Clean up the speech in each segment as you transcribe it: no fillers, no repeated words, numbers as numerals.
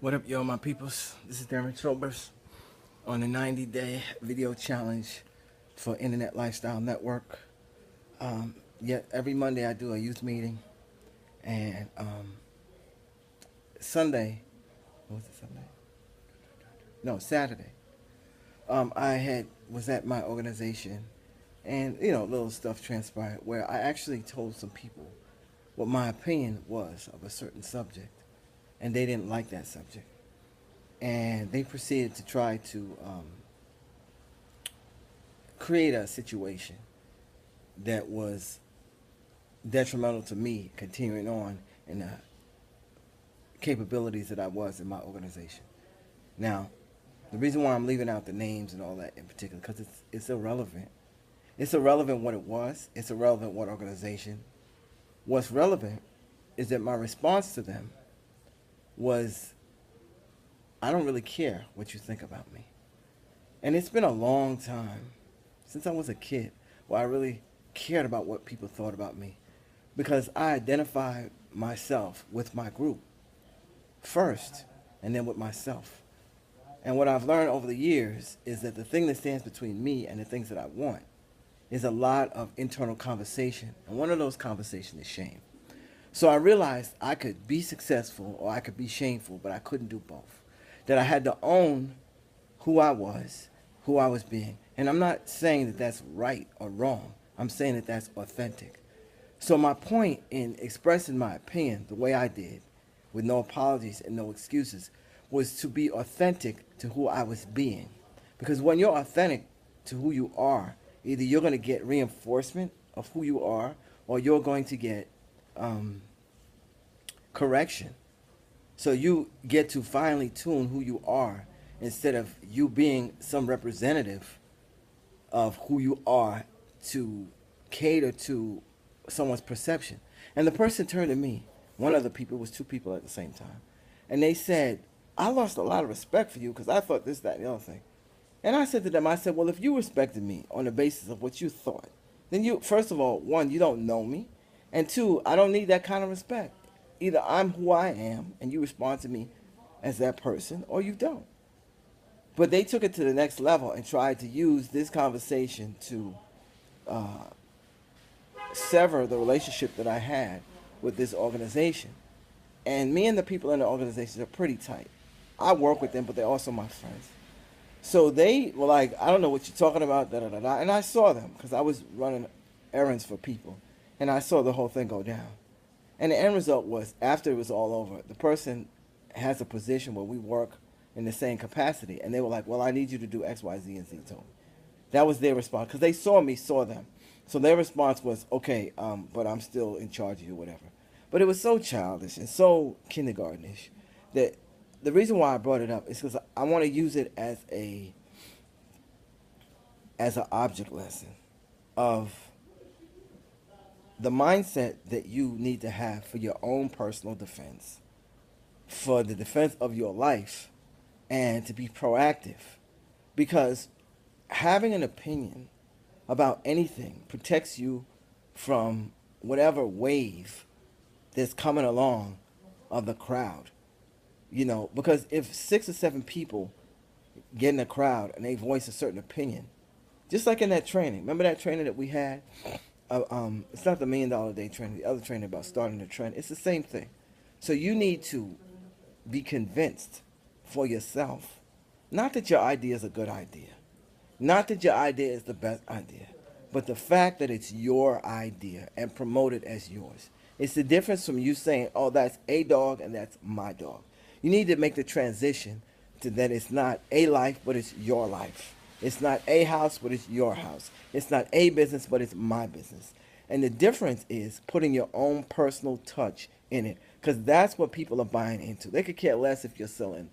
What up, yo, my peoples? This is Darren Chobers on the 90-day video challenge for Internet Lifestyle Network. Yet every Monday I do a youth meeting, and Sunday, what was it, Sunday? No, Saturday. Was at my organization, and little stuff transpired where I actually told some people what my opinion was of a certain subject, and they didn't like that subject. And they proceeded to try to create a situation that was detrimental to me continuing on in the capabilities that I was in my organization. Now, the reason why I'm leaving out the names and all that in particular, because it's irrelevant. It's irrelevant what it was. It's irrelevant what organization. What's relevant is that my response to them was, I don't really care what you think about me. And it's been a long time, since I was a kid, where I really cared about what people thought about me, because I identified myself with my group first, and then with myself. And what I've learned over the years is that the thing that stands between me and the things that I want is a lot of internal conversation. And one of those conversations is shame. So I realized I could be successful or I could be shameful, but I couldn't do both. That I had to own who I was being. And I'm not saying that that's right or wrong. I'm saying that that's authentic. So my point in expressing my opinion the way I did, with no apologies and no excuses, was to be authentic to who I was being. Because when you're authentic to who you are, either you're going to get reinforcement of who you are, or you're going to get correction. So you get to finely tune who you are, instead of you being some representative of who you are to cater to someone's perception. And the person turned to me, one of the people, it was two people at the same time, and they said, I lost a lot of respect for you because I thought this, that, and the other thing. And I said to them, well, if you respected me on the basis of what you thought, then you, first of all, one, you don't know me, and two, I don't need that kind of respect. Either I'm who I am and you respond to me as that person, or you don't. But they took it to the next level and tried to use this conversation to sever the relationship that I had with this organization. And me and the people in the organization are pretty tight. I work with them, but they're also my friends. So they were like, I don't know what you're talking about, da da da da. And I saw them because I was running errands for people, and I saw the whole thing go down. And the end result was, after it was all over, the person has a position where we work in the same capacity, and they were like, well, I need you to do X, Y, Z, and Z to me. That was their response, because they saw me, saw them. So their response was, okay, but I'm still in charge of you, whatever. But it was so childish and so kindergartenish that the reason why I brought it up is because I want to use it as an object lesson of the mindset that you need to have for your own personal defense, for the defense of your life, and to be proactive. Because having an opinion about anything protects you from whatever wave that's coming along of the crowd. Because if 6 or 7 people get in a crowd and they voice a certain opinion, just like in that training, remember that training that we had? It's not the $1 Million a Day training, the other training about starting a trend. It's the same thing. So you need to be convinced for yourself, not that your idea is a good idea, not that your idea is the best idea, but the fact that it's your idea and promote it as yours. It's the difference from you saying, oh, that's a dog and that's my dog. You need to make the transition to that it's not a life, but it's your life. It's not a house, but it's your house. It's not a business, but it's my business. And the difference is putting your own personal touch in it, because that's what people are buying into. They could care less if you're selling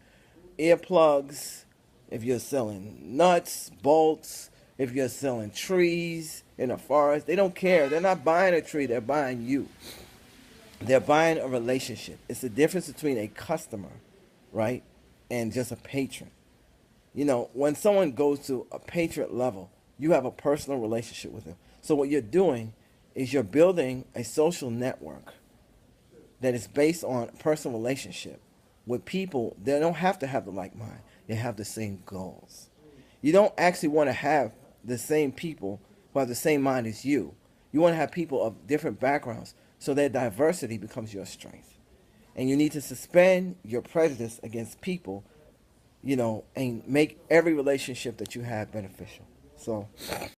earplugs, if you're selling nuts, bolts, if you're selling trees in a forest. They don't care. They're not buying a tree. They're buying you. They're buying a relationship. It's the difference between a customer, right, and just a patron. When someone goes to a patron level, you have a personal relationship with them. So what you're doing is you're building a social network that is based on a personal relationship with people, they don't have to have the like mind. They have the same goals. You don't actually want to have the same people who have the same mind as you. You want to have people of different backgrounds so that diversity becomes your strength. And you need to suspend your prejudice against people, and make every relationship that you have beneficial. So